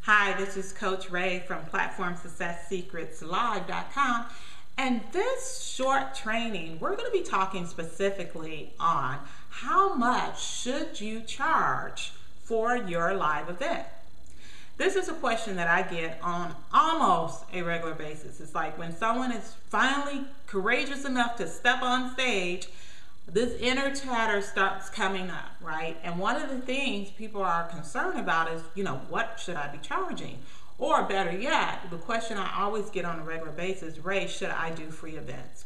Hi, this is Coach Ray from PlatformSuccessSecretsLive.com, and this short training, we're going to be talking specifically on how much should you charge for your live event. This is a question that I get on almost a regular basis. It's like when someone is finally courageous enough to step on stage, this inner chatter starts coming up, right? And one of the things people are concerned about is, what should I be charging? Or better yet, the question I always get on a regular basis, Ray, should I do free events?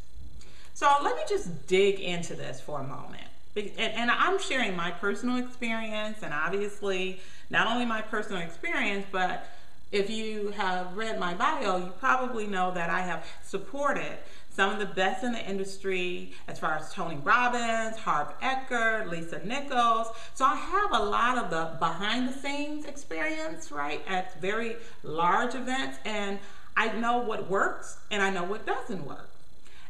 So let me just dig into this for a moment. And I'm sharing my personal experience, and obviously not only my personal experience, but if you have read my bio, you probably know that I have supported some of the best in the industry as far as Tony Robbins, Harv Eker, Lisa Nichols. So I have a lot of the behind the scenes experience, right, at very large events, and I know what works and I know what doesn't work.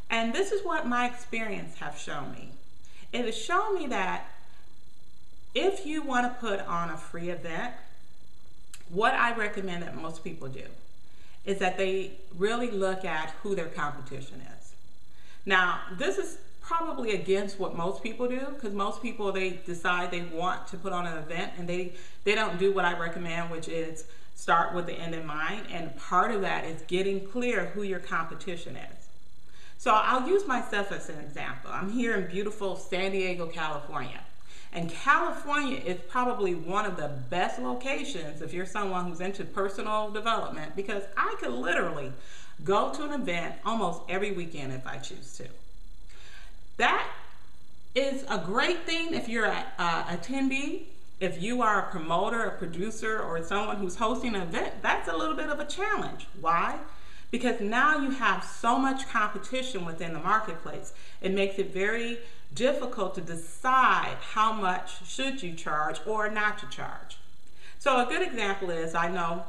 And this is what my experience have shown me. It has shown me that if you want to put on a free event, what I recommend that most people do is that they really look at who their competition is. Now, this is probably against what most people do, because most people, they decide they want to put on an event and they don't do what I recommend, which is start with the end in mind. And part of that is getting clear who your competition is. So I'll use myself as an example. I'm here in beautiful San Diego, California. And California is probably one of the best locations if you're someone who's into personal development, because I could literally go to an event almost every weekend if I choose to. That is a great thing if you're an attendee. If you are a promoter, a producer, or someone who's hosting an event, that's a little bit of a challenge. Why? Because now you have so much competition within the marketplace. It makes it very difficult to decide how much should you charge or not to charge. So a good example is, I know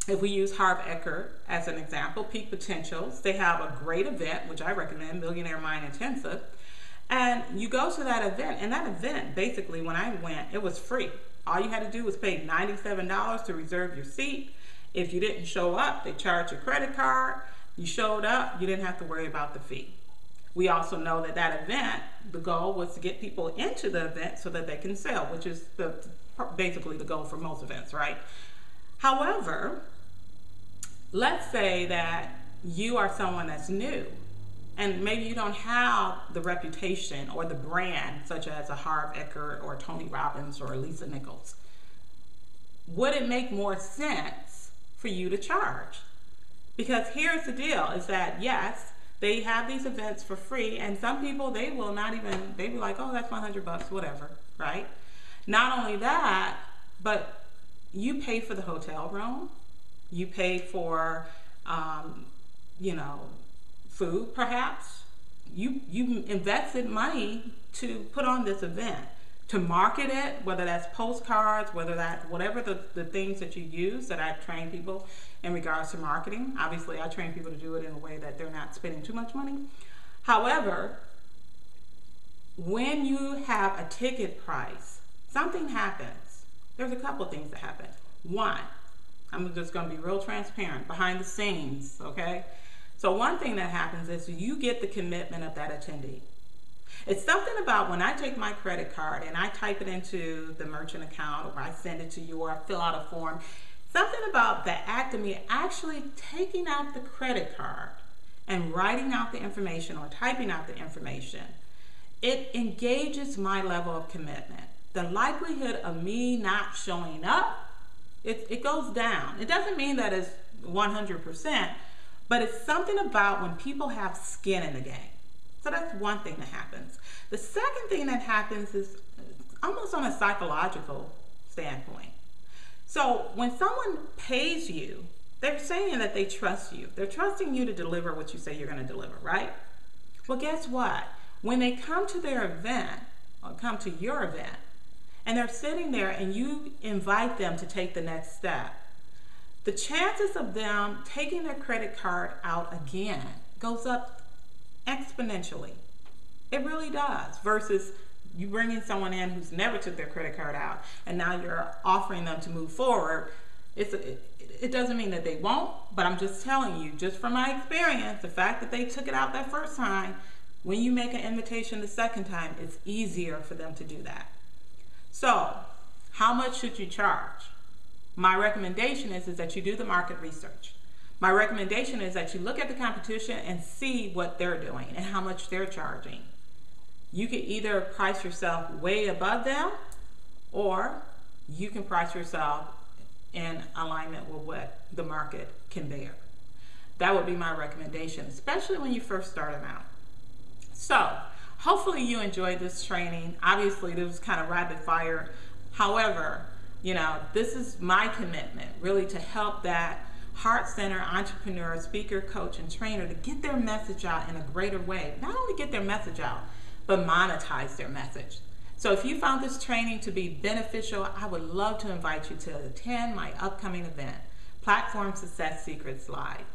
if we use Harv Eker as an example, Peak Potentials, they have a great event, which I recommend, Millionaire Mind Intensive. And you go to that event, and that event, basically, when I went, it was free. All you had to do was pay $97 to reserve your seat. If you didn't show up, they charged your credit card. You showed up, you didn't have to worry about the fee. We also know that that event, the goal was to get people into the event so that they can sell, which is basically the goal for most events, right? However, let's say that you are someone that's new and maybe you don't have the reputation or the brand such as a Harv Eker or Tony Robbins or Lisa Nichols. Would it make more sense for you to charge? Because here's the deal, is that yes, they have these events for free, and some people, they will not even, they be like, oh, that's $100, whatever, right? Not only that, but you pay for the hotel room, you pay for, food perhaps. You invested money to put on this event, to market it, whether that's postcards, whatever the things that you use that I train people in regards to marketing. Obviously, I train people to do it in a way that they're not spending too much money. However, when you have a ticket price, something happens. There's a couple of things that happen. One, I'm just going to be real transparent, behind the scenes, okay? So one thing that happens is you get the commitment of that attendee. It's something about when I take my credit card and I type it into the merchant account, or I send it to you, or I fill out a form, something about the act of me actually taking out the credit card and writing out the information or typing out the information, it engages my level of commitment. The likelihood of me not showing up, it goes down. It doesn't mean that it's 100%, but it's something about when people have skin in the game. So that's one thing that happens. The second thing that happens is almost on a psychological standpoint. So when someone pays you, they're saying that they trust you. They're trusting you to deliver what you say you're going to deliver, right? Well, guess what? When they come to their event, or come to your event, and they're sitting there and you invite them to take the next step, the chances of them taking their credit card out again goes up exponentially. It really does. Versus you bringing someone in who's never took their credit card out, and now you're offering them to move forward. It doesn't mean that they won't, but I'm just telling you, just from my experience, the fact that they took it out that first time, when you make an invitation the second time, it's easier for them to do that. So, how much should you charge? My recommendation is that you do the market research. My recommendation is that you look at the competition and see what they're doing and how much they're charging. You can either price yourself way above them, or you can price yourself in alignment with what the market can bear. That would be my recommendation, especially when you first start them out. So, hopefully you enjoyed this training. Obviously, this was kind of rapid fire. However, this is my commitment, really, to help that heart-centered entrepreneur, speaker, coach, and trainer to get their message out in a greater way. Not only get their message out, but monetize their message. So if you found this training to be beneficial, I would love to invite you to attend my upcoming event, Platform Success Secrets Live.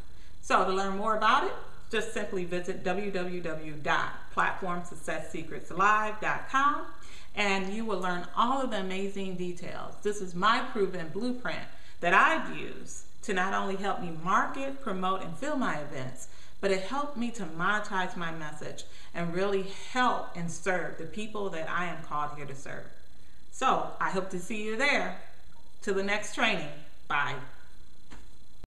So to learn more about it, just simply visit www.platformsuccesssecretslive.com and you will learn all of the amazing details. This is my proven blueprint that I've used to not only help me market, promote, and fill my events, but it helped me to monetize my message and really help and serve the people that I am called here to serve. So I hope to see you there. Till the next training. Bye.